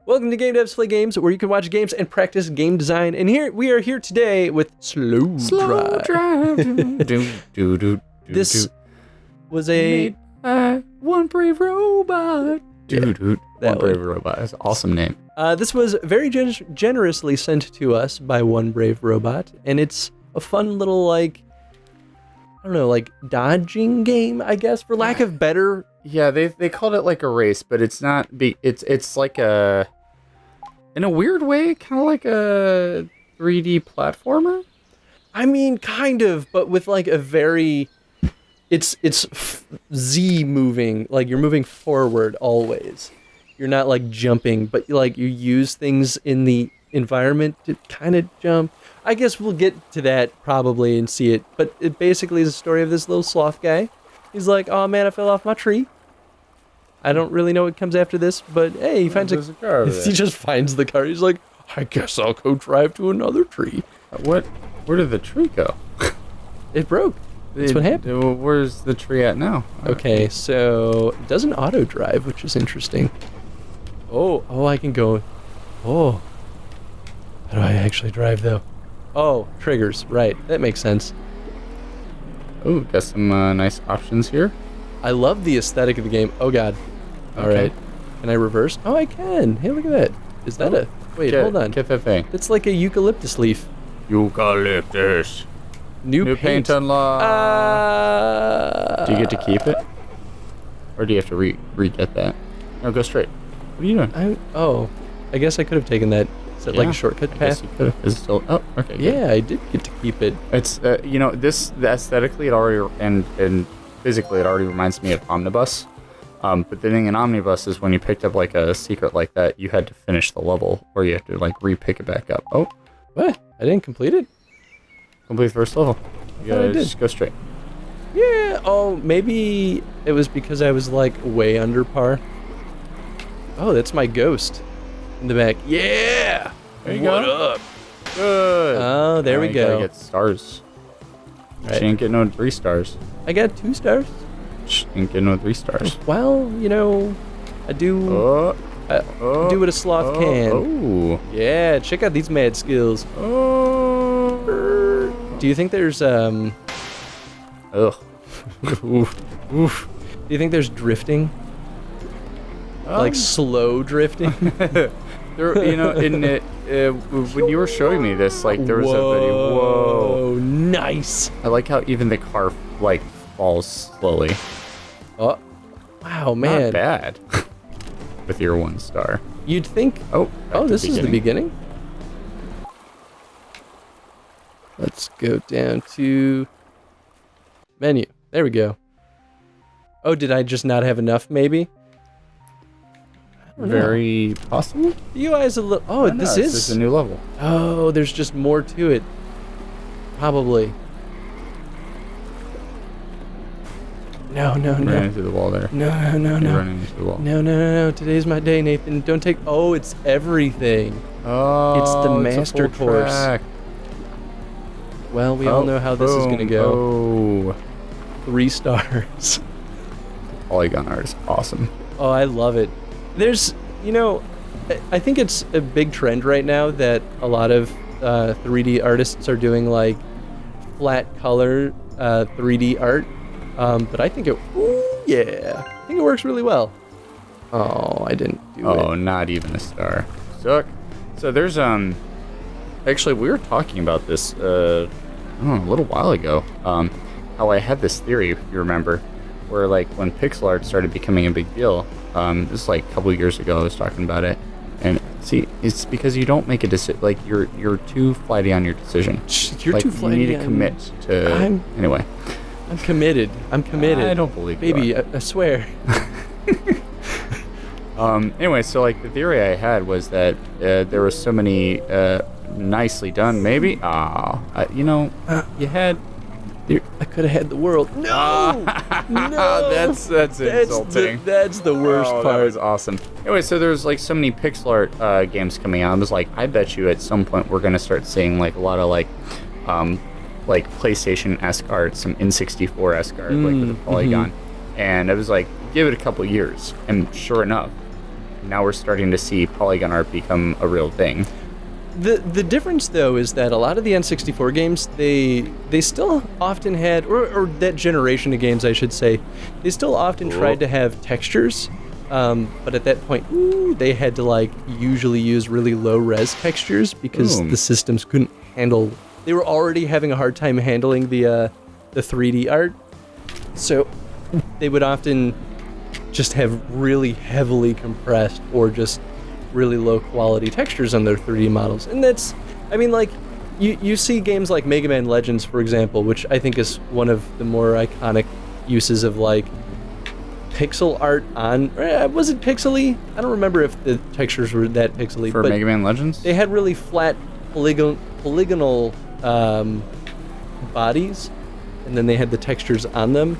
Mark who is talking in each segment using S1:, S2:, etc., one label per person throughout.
S1: Welcome to Game Devs Play Games, where you can watch games and practice game design. And we are here today with Sloth Drive. This was a
S2: One Brave Robot.
S1: One
S2: Brave Robot. That's an awesome name.
S1: This was very generously sent to us by One Brave Robot, and it's a fun little, like, I don't know, like dodging game, I guess, for lack of better.
S2: Yeah, they called it like a race, but it's not. It's like a, in a weird way, kind of like a 3D platformer.
S1: I mean, kind of, but with like a very, it's Z moving, like you're moving forward always. You're not like jumping, but like you use things in the environment to kind of jump. I guess we'll get to that probably and see it, but it basically is a story of this little sloth guy. He's like, oh man, I fell off my tree. I don't really know what comes after this, but hey, he finds a car. He just finds the car. He's like, I guess I'll go drive to another tree.
S2: Where did the tree go?
S1: It broke. That's what happened.
S2: Where's the tree at now?
S1: Okay, so it doesn't auto drive, which is interesting. Oh, I can go. Oh, how do I actually drive though? Oh, triggers, right? That makes sense.
S2: Oh, got some nice options here.
S1: I love the aesthetic of the game. Oh god. All right. Can I reverse? Oh, I can. Hey, look at that. Is that a... Wait, hold on.
S2: Get that thing.
S1: It's like a eucalyptus leaf.
S2: Eucalyptus.
S1: New
S2: paint unlocked. Do you get to keep it? Or do you have to re-get that? No, go straight. What are you doing?
S1: I guess I could have taken that. Is that like a shortcut path?
S2: I guess you could have. Is it still... Oh, okay.
S1: Yeah,
S2: good.
S1: I did get to keep it.
S2: It's, this aesthetically, it already... And physically, it already reminds me of Omnibus. But the thing in Omnibus is when you picked up like a secret like that, you had to finish the level, or you have to like re-pick it back up. Oh,
S1: what? I didn't complete it?
S2: Complete the first level. You gotta just go straight.
S1: Yeah. Oh, maybe it was because I was like way under par. Oh, that's my ghost in the back. Yeah.
S2: There you go.
S1: What up?
S2: Good.
S1: Oh, there we go.
S2: You gotta get stars.
S1: Right.
S2: She didn't get no 3 stars.
S1: I got 2 stars.
S2: She didn't get no 3 stars.
S1: Well, I do. Do what a sloth can.
S2: Oh.
S1: Yeah, check out these mad skills.
S2: Oh.
S1: Do you think there's
S2: Ugh. Oof.
S1: Do you think there's drifting? Like slow drifting?
S2: There, in it, when you were showing me this, like there was a video. Whoa,
S1: nice!
S2: I like how even the car like falls slowly.
S1: Oh, wow, man!
S2: Not bad. With your 1 star.
S1: You'd think. Oh, this is the beginning. Let's go down to menu. There we go. Oh, did I just not have enough? Maybe.
S2: Very possible.
S1: The UI is a little... Oh, this is
S2: a new level.
S1: Oh, there's just more to it. Probably. No.
S2: Ran into the wall there.
S1: No.
S2: You're running into the wall.
S1: No. Today's my day, Nathan. Don't take... Oh, it's everything.
S2: Oh,
S1: it's the master course.
S2: Track.
S1: Well, we all know how this is going to go.
S2: Oh.
S1: 3 stars.
S2: The polygon art is awesome.
S1: Oh, I love it. There's, I think it's a big trend right now that a lot of 3D artists are doing like flat color 3D art. But I think I think it works really well. Oh, I didn't do it.
S2: Oh, not even a star. Suck. So there's actually we were talking about this a little while ago. How I had this theory, if you remember, where like when pixel art started becoming a big deal. This is like a couple of years ago. I was talking about it, and see, it's because you don't make a decision. Like you're too flighty on your decision.
S1: You're too flighty.
S2: You need to commit to. Anyway.
S1: I'm committed.
S2: I don't believe you.
S1: Baby, I swear.
S2: Anyway, so like the theory I had was that there were so many nicely done. Maybe. You had.
S1: I could have had the world. No. No.
S2: That's insulting.
S1: That's the worst part.
S2: That was awesome. Anyway, so there's like so many pixel art games coming out. I was like, I bet you at some point we're gonna start seeing like a lot of like PlayStation-esque art, some N64-esque art, like with a polygon. And I was like, give it a couple years, and sure enough, now we're starting to see polygon art become a real thing.
S1: The difference, though, is that a lot of the N64 games, they still often had, or that generation of games, I should say, they still often tried to have textures, but at that point, they had to, like, usually use really low-res textures because the systems couldn't handle, they were already having a hard time handling the 3D art, so they would often just have really heavily compressed or just really low quality textures on their 3D models. And that's, I mean, like, you see games like Mega Man Legends, for example, which I think is one of the more iconic uses of, like, pixel art on, was it pixely? I don't remember if the textures were that pixely.
S2: For Mega Man Legends?
S1: They had really flat polygonal bodies, and then they had the textures on them.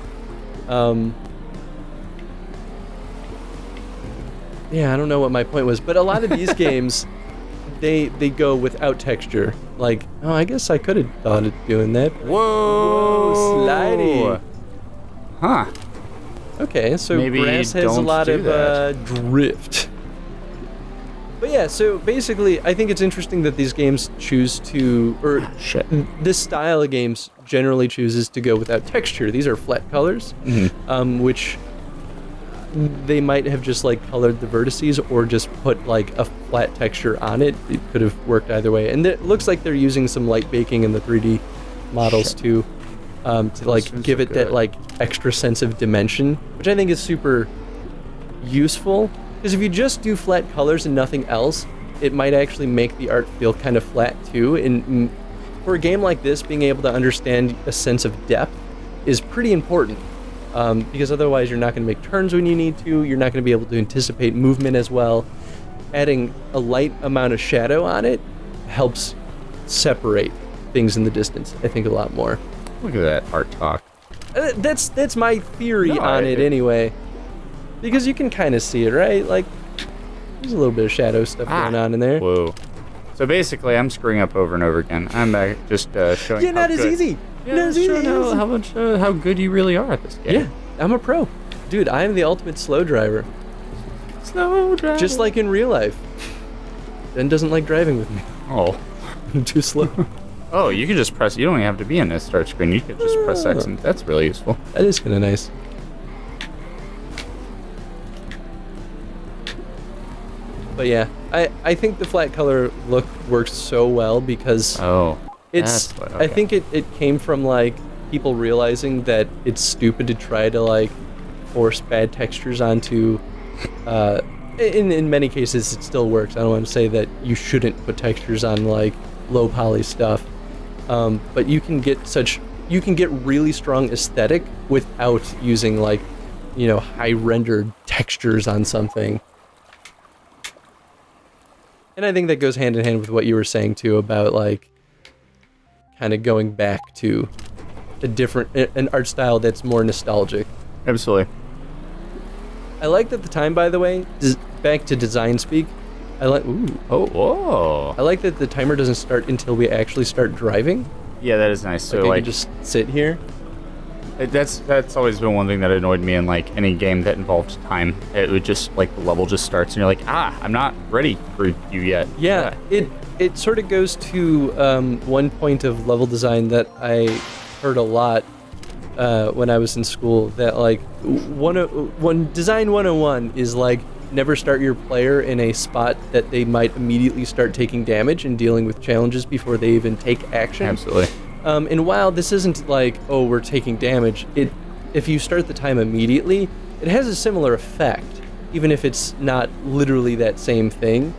S1: Yeah, I don't know what my point was, but a lot of these games, they go without texture. Like, oh, I guess I could have thought of doing that.
S2: Whoa!
S1: Slidey.
S2: Huh.
S1: Okay, so
S2: Maybe
S1: grass has a lot of drift. But yeah, so basically, I think it's interesting that these games choose to, or this style of games generally chooses to go without texture. These are flat colors, which they might have just, like, colored the vertices or just put, like, a flat texture on it. It could have worked either way. And it looks like they're using some light baking in the 3D models too, to, like, give it that, like, extra sense of dimension, which I think is super useful. Because if you just do flat colors and nothing else, it might actually make the art feel kind of flat too. And for a game like this, being able to understand a sense of depth is pretty important. Because otherwise you're not going to make turns when you need to, you're not going to be able to anticipate movement as well. Adding a light amount of shadow on it helps separate things in the distance, I think, a lot more.
S2: Look at that art talk.
S1: That's my theory on it anyway. Because you can kind of see it, right? Like, there's a little bit of shadow stuff going on in there.
S2: Whoa. So basically, I'm screwing up over and over again. I'm just showing
S1: not as easy.
S2: Yeah, showing how good you really are at this game.
S1: Yeah, I'm a pro. Dude, I am the ultimate slow driver.
S2: Slow driver.
S1: Just like in real life. Ben doesn't like driving with me.
S2: Oh.
S1: I'm too slow.
S2: Oh, you can just press, you don't even have to be in this start screen. You can just press X, and that's really useful.
S1: That is kind of nice. But yeah, I think the flat color look works so well because I think it came from, like, people realizing that it's stupid to try to, like, force bad textures onto, in many cases it still works. I don't want to say that you shouldn't put textures on, like, low poly stuff, but you can get really strong aesthetic without using, like, you know, high rendered textures on something. And I think that goes hand in hand with what you were saying too about, like, kind of going back to an art style that's more nostalgic.
S2: Absolutely.
S1: I liked at the time, by the way, back to design speak, I like that the timer doesn't start until we actually start driving.
S2: Yeah, that is nice. So,
S1: like, I can just sit here.
S2: That's always been one thing that annoyed me in, like, any game that involved time. It would just, like, the level just starts and you're like, I'm not ready for you yet.
S1: Yeah. It sort of goes to one point of level design that I heard a lot when I was in school, that, like, Design 101 is, like, never start your player in a spot that they might immediately start taking damage and dealing with challenges before they even take action.
S2: Absolutely.
S1: And while this isn't like, oh, we're taking damage, if you start the time immediately, it has a similar effect, even if it's not literally that same thing.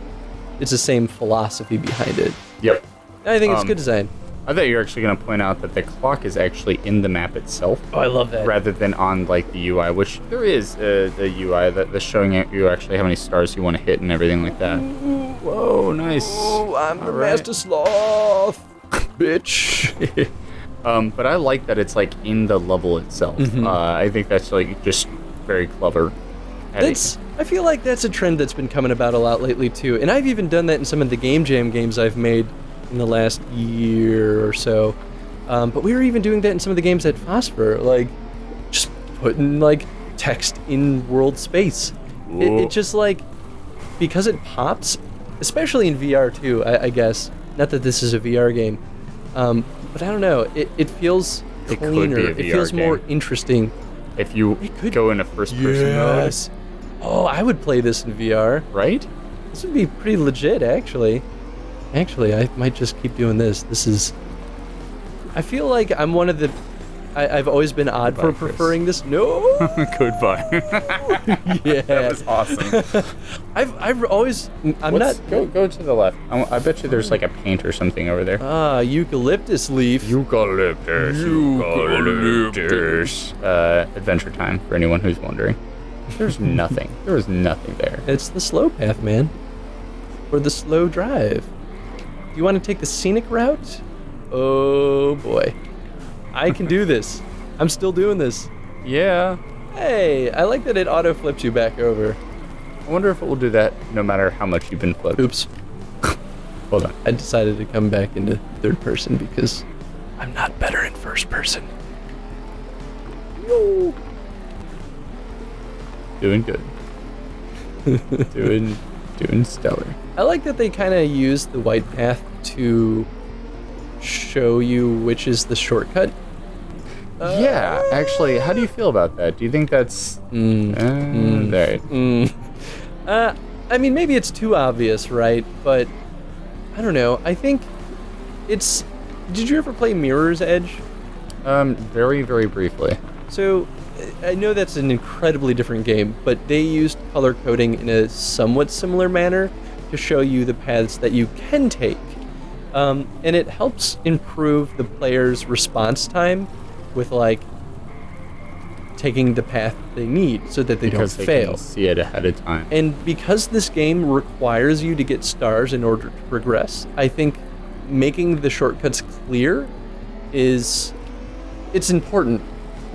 S1: It's the same philosophy behind it.
S2: Yep.
S1: I think it's good design.
S2: I thought you were actually going to point out that the clock is actually in the map itself.
S1: Oh, I love that.
S2: Rather than on, like, the UI, which there is the UI that's showing you actually how many stars you want to hit and everything like that.
S1: Ooh.
S2: Whoa, nice.
S1: Oh, I'm the Master Sloth, bitch.
S2: But I like that it's, like, in the level itself. I think that's, like, just very clever.
S1: I feel like that's a trend that's been coming about a lot lately too, and I've even done that in some of the Game Jam games I've made in the last year or so. But we were even doing that in some of the games at Phosphor, like just putting, like, text in world space. It just, like, because it pops, especially in VR too, I guess. Not that this is a VR game, but I don't know. It feels
S2: It could
S1: cleaner.
S2: be a
S1: It
S2: VR
S1: feels more
S2: game.
S1: interesting.
S2: If you
S1: could-
S2: go in a first-person mode,
S1: Oh, I would play this in VR.
S2: right?
S1: This would be pretty legit, actually. Actually, I might just keep doing this. This is... I feel like I'm one of the... I've always been odd for
S2: Goodbye, Chris.
S1: preferring this. No!
S2: Goodbye.
S1: Yeah.
S2: That was awesome.
S1: I've always... I'm not...
S2: Go to the left. I bet you there's like a paint or something over there.
S1: Eucalyptus leaf.
S2: Eucalyptus. Adventure time for anyone who's wondering. There's nothing. There is nothing there.
S1: It's the slow path, man. Or the slow drive. You want to take the scenic route? Oh, boy. I can do this. I'm still doing this.
S2: Yeah.
S1: Hey, I like that it auto-flips you back over.
S2: I wonder if it will do that no matter how much you've been flipped.
S1: Oops.
S2: Hold on.
S1: I decided to come back into third person because I'm not better in first person. No.
S2: Doing good. doing stellar.
S1: I like that they kind of use the white path to show you which is the shortcut.
S2: Yeah, actually, how do you feel about that? Do you think that's... There.
S1: I mean, maybe it's too obvious, right? But I don't know. I think it's... Did you ever play Mirror's Edge?
S2: Very, very briefly.
S1: So, I know that's an incredibly different game, but they used color coding in a somewhat similar manner to show you the paths that you can take. And it helps improve the player's response time with, like, taking the path they need so that they
S2: Because
S1: don't
S2: they
S1: fail.
S2: can see it ahead of time.
S1: And because this game requires you to get stars in order to progress, I think making the shortcuts clear it's important.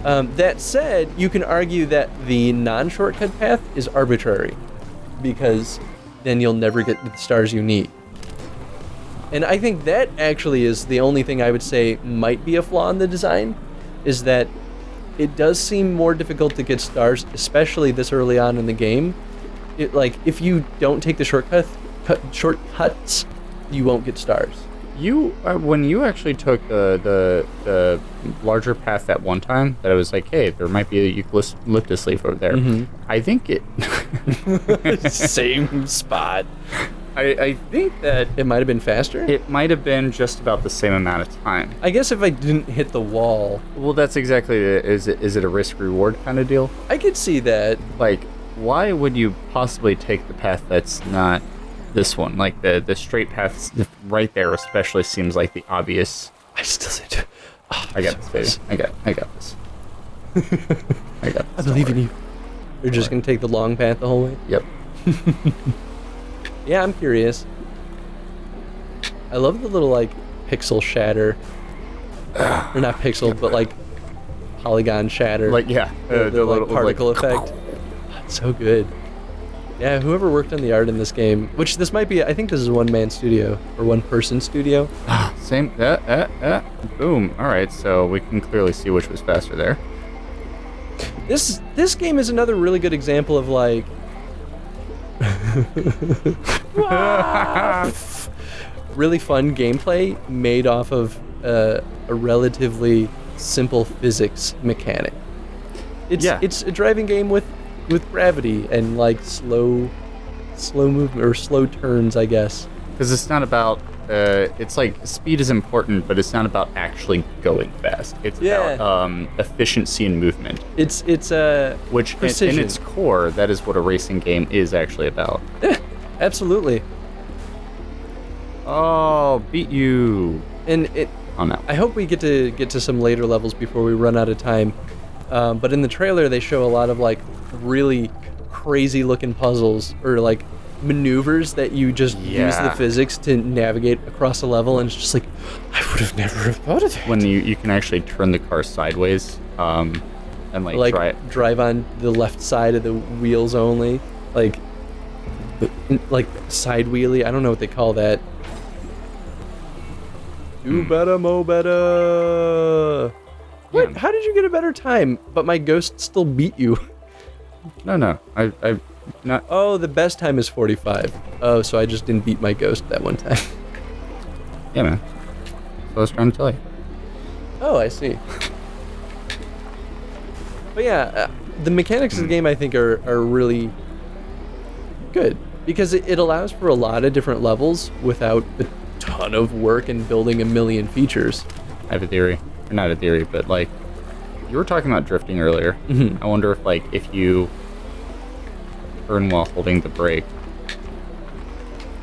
S1: That said, you can argue that the non-shortcut path is arbitrary, because then you'll never get the stars you need. And I think that actually is the only thing I would say might be a flaw in the design, is that it does seem more difficult to get stars, especially this early on in the game. If you don't take the shortcuts, you won't get stars.
S2: You, when you actually took the larger path that one time, that I was like, hey, there might be a eucalyptus leaf over there. I think it...
S1: Same spot.
S2: I think that
S1: It might have been faster?
S2: it might have been just about the same amount of time.
S1: I guess if I didn't hit the wall,
S2: Well, that's exactly it. Is it a risk-reward kind of deal?
S1: I could see that.
S2: Like, why would you possibly take the path that's not this one? Like, the straight path right there especially seems like the obvious...
S1: I still did. Oh,
S2: I got this, baby. I got this. I got this.
S1: I believe in you. You're just going to take the long path the whole way?
S2: Yep.
S1: Yeah, I'm curious. I love the little, like, pixel shatter. Or not pixel, but, like, polygon shatter.
S2: Like, yeah.
S1: the
S2: little,
S1: like, particle effect. It's so good. Yeah, whoever worked on the art in this game, which this might be, I think this is a one-man studio, or one-person studio.
S2: Same. Boom. All right, so we can clearly see which was faster there.
S1: This game is another really good example of, like... really fun gameplay made off of a relatively simple physics mechanic. It's a driving game with gravity and like slow movement or slow turns, I guess.
S2: Because it's not about. It's like speed is important, but it's not about actually going fast. It's about efficiency and movement.
S1: It's
S2: Which
S1: precision.
S2: in its core, that is what a racing game is actually about.
S1: Absolutely.
S2: Oh, beat you.
S1: And
S2: Oh no.
S1: I hope we get to some later levels before we run out of time. But in the trailer, they show a lot of like really crazy looking puzzles or like maneuvers that you just use the physics to navigate across a level, and it's just like, I would have never thought of that.
S2: When you can actually turn the car sideways, and like
S1: drive on the left side of the wheels only, like side wheelie. I don't know what they call that. Do better, mo better. What?
S2: Yeah.
S1: How did you get a better time? But my ghost still beat you.
S2: No. Not.
S1: Oh, the best time is 45. Oh, so I just didn't beat my ghost that one time.
S2: Yeah, man. That's what I was trying to tell you.
S1: Oh, I see. But yeah, the mechanics of the game I think are really good because it allows for a lot of different levels without a ton of work and building a million features.
S2: I have a theory. Or not a theory, but like, you were talking about drifting earlier.
S1: Mhm.
S2: I wonder if like, if you turn while holding the brake.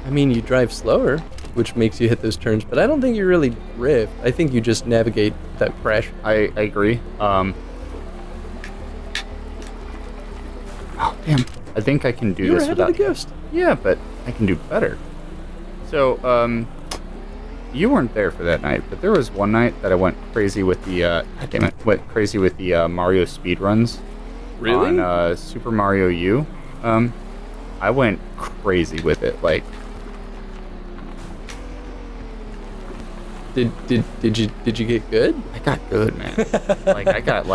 S1: I mean, you drive slower, which makes you hit those turns, but I don't think you really drift. I think you just navigate without crash.
S2: I agree. Oh, damn. I think I can do
S1: You're
S2: this
S1: ahead
S2: without...
S1: of the ghost.
S2: Yeah, but I can do better. So, you weren't there for that night, but there was one night that I went crazy with the, God damn it, went crazy with the Mario speedruns.
S1: Really?
S2: On Super Mario U. I went crazy with it. Like,
S1: Did you get good?
S2: I got good, man. I got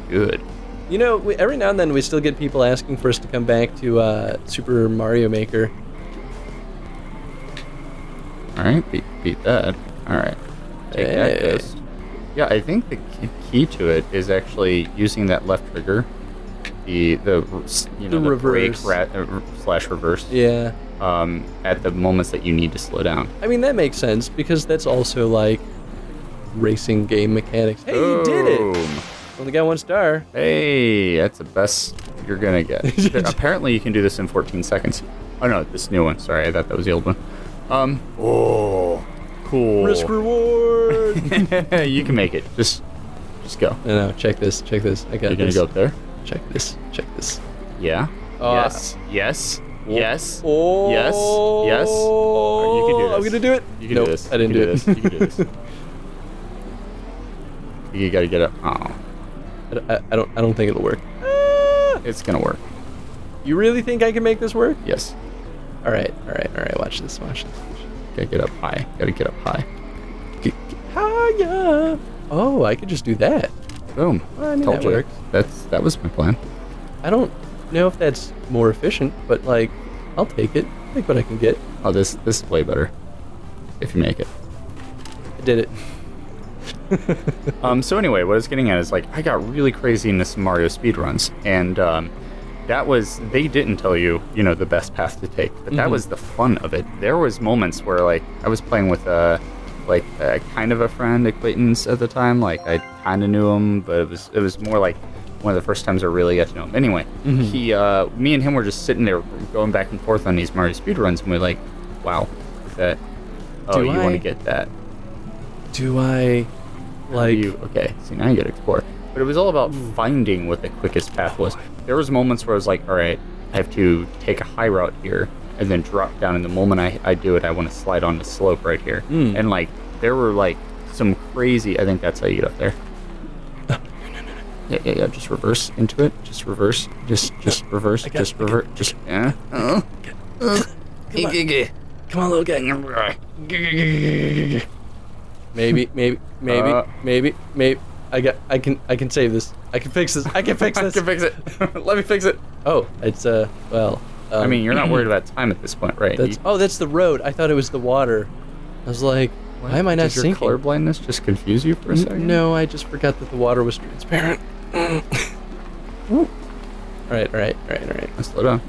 S2: good.
S1: You know, every now and then we still get people asking for us to come back to Super Mario Maker.
S2: All right, beat that. All right, take that
S1: Hey.
S2: ghost. Yeah, I think the key to it is actually using that left trigger, the
S1: reverse.
S2: brake slash reverse.
S1: Yeah.
S2: At the moments that you need to slow down.
S1: I mean, that makes sense because that's also like racing game mechanics. Hey, you did it!
S2: Boom.
S1: Only got 1 star.
S2: Hey, that's the best you're gonna get. Apparently, you can do this in 14 seconds. Oh no, this new one. Sorry, I thought that was the old one. Oh, cool.
S1: Risk reward.
S2: You can make it. Just go.
S1: No, check this. I got
S2: You're gonna
S1: this.
S2: go up there.
S1: Check this.
S2: Yeah. Yes. Yes.
S1: Oh.
S2: Yes. Yes. Oh, you can do this.
S1: I'm gonna do it.
S2: You can
S1: Nope,
S2: do this.
S1: I didn't
S2: you
S1: do
S2: can
S1: it.
S2: You can do this. You gotta get up. Oh,
S1: I don't think it'll work.
S2: it's gonna work.
S1: You really think I can make this work?
S2: Yes.
S1: All right. Watch this.
S2: Gotta get up high. Gotta get up high.
S1: Hiya. Oh, I could just do that.
S2: Boom.
S1: Well, I mean,
S2: Told
S1: that
S2: you.
S1: works.
S2: That was my plan.
S1: I don't know if that's more efficient, but like, I'll take it. Take what I can get.
S2: Oh, this is way better. If you make it.
S1: I did it.
S2: So anyway, what I was getting at is like I got really crazy into some Mario speedruns, and they didn't tell you the best path to take, but that was the fun of it. There was moments where like I was playing with kind of a friend, acquaintance at the time. Like I kind of knew him, but it was more like one of the first times I really got to know him. Anyway, me and him were just sitting there going back and forth on these Mario speedruns, and we're like, wow, is that? Oh, you want to get that?
S1: Do I like?
S2: Okay, see now you get to explore. But it was all about finding what the quickest path was. There was moments where I was like, all right, I have to take a high route here and then drop down. And the moment I do it, I want to slide on the slope right here. And like there were like some crazy. I think that's how you get up there. Yeah. Just reverse into it. Just reverse. Just reverse. Just reverse. Just yeah.
S1: Come on, little guy. Maybe. I can save this. I can fix this.
S2: I can fix it. Let me fix it.
S1: Oh, it's well.
S2: I mean, you're not worried about time at this point, right?
S1: That's the road. I thought it was the water. I was like, why am I not
S2: Does your
S1: sinking?
S2: colorblindness just confuse you for a second?
S1: No, I just forgot that the water was transparent. All right.
S2: Slow down.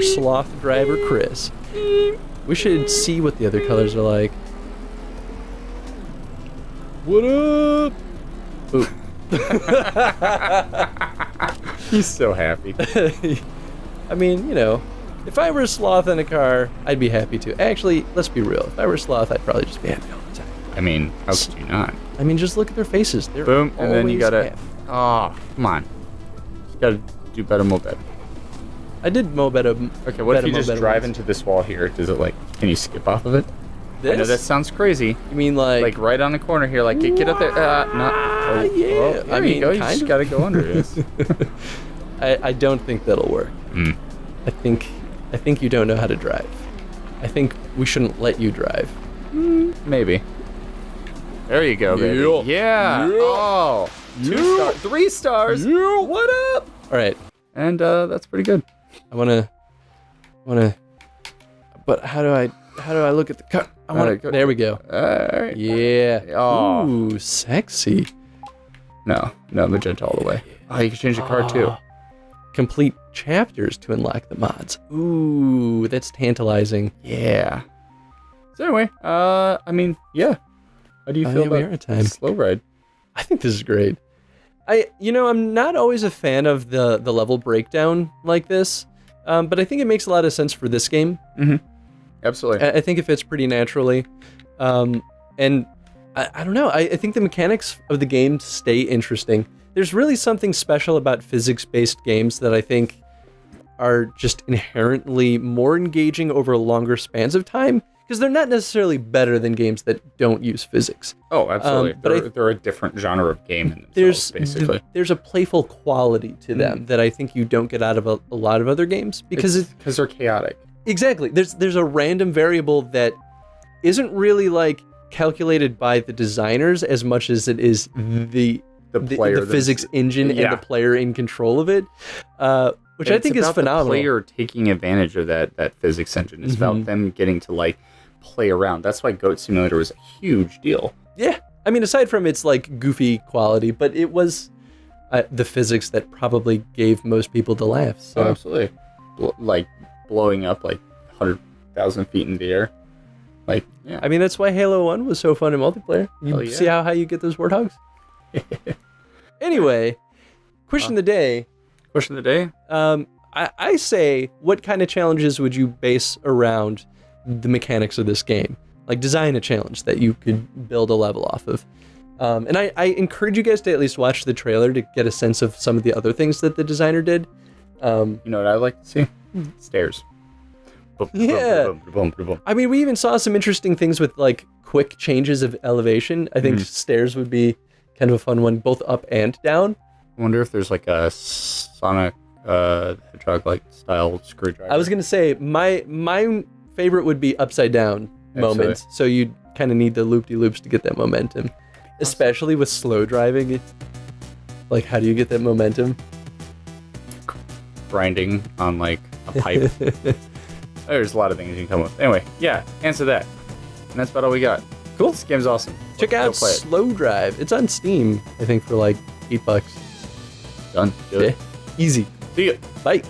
S1: Sloth driver Chris. We should see what the other colors are like. What up? Ooh.
S2: He's so happy.
S1: I mean, if I were a sloth in a car, I'd be happy too. Actually, let's be real. If I were a sloth, I'd probably just be happy all the time.
S2: I mean, how could you not?
S1: I mean, just look at their faces. They're
S2: Boom, and then you
S1: always
S2: gotta...
S1: happy.
S2: Oh, come on. You gotta do better, more better.
S1: I did mow better.
S2: Okay, what if you just drive into this wall here? Does it can you skip off of it?
S1: This?
S2: I know that sounds crazy.
S1: You mean like
S2: right on the corner here, get up there. No. Oh,
S1: yeah.
S2: Oh, there you go. You just gotta go under this.
S1: I don't think that'll work. I think you don't know how to drive. I think we shouldn't let you drive.
S2: Maybe. There you go, baby. Yeah. Oh, 3 stars.
S1: What up? All right.
S2: And that's pretty good.
S1: I wanna. But how do I look at the cut? There we go.
S2: All right.
S1: Yeah.
S2: Oh.
S1: Ooh, sexy.
S2: No, magenta all the way. Oh, you can change the card too.
S1: Complete chapters to unlock the mods. Ooh, that's tantalizing.
S2: Yeah. So anyway, I mean, yeah. How do you feel
S1: we are
S2: about
S1: at time.
S2: Slow Ride?
S1: I think this is great. I'm not always a fan of the level breakdown like this, but I think it makes a lot of sense for this game.
S2: Mm-hmm. Absolutely.
S1: I think it fits pretty naturally. And I don't know. I think the mechanics of the game stay interesting. There's really something special about physics-based games that I think are just inherently more engaging over longer spans of time, because they're not necessarily better than games that don't use physics.
S2: Oh, absolutely.
S1: But
S2: they're a different genre of game in themselves, basically.
S1: There's a playful quality to them that I think you don't get out of a lot of other games, because
S2: they're chaotic.
S1: Exactly. There's a random variable that isn't really like calculated by the designers as much as it is the physics engine and the player in control of it, which I think is phenomenal.
S2: The player taking advantage of that physics engine. It's about them getting to like play around. That's why Goat Simulator was a huge deal.
S1: Yeah, I mean, aside from its like goofy quality, but it was the physics that probably gave most people the laughs. So.
S2: Oh, absolutely. Like blowing up like 100,000 feet in the air. Like, yeah.
S1: I mean, that's why Halo 1 was so fun in multiplayer. You see how you get those warthogs? Anyway, question of the day.
S2: Question of the day?
S1: I say, what kind of challenges would you base around the mechanics of this game? Like, design a challenge that you could build a level off of. And I encourage you guys to at least watch the trailer to get a sense of some of the other things that the designer did.
S2: You know what I'd like to see? Stairs.
S1: Yeah. I mean, we even saw some interesting things with like quick changes of elevation. I think stairs would be kind of a fun one, both up and down.
S2: I wonder if there's like a Sonic Hedgehog like style screwdriver.
S1: I was gonna say my favorite would be upside down moments. So you kind of need the loop-de-loops to get that momentum, especially with slow driving. Like, how do you get that momentum?
S2: Grinding on like a pipe. There's a lot of things you can come with. Anyway, yeah, answer that. And that's about all we got.
S1: Cool.
S2: This game's awesome.
S1: Check out Slow Drive. It's on Steam, I think, for like $8.
S2: Done. Do it.
S1: Easy.
S2: See ya.
S1: Bye.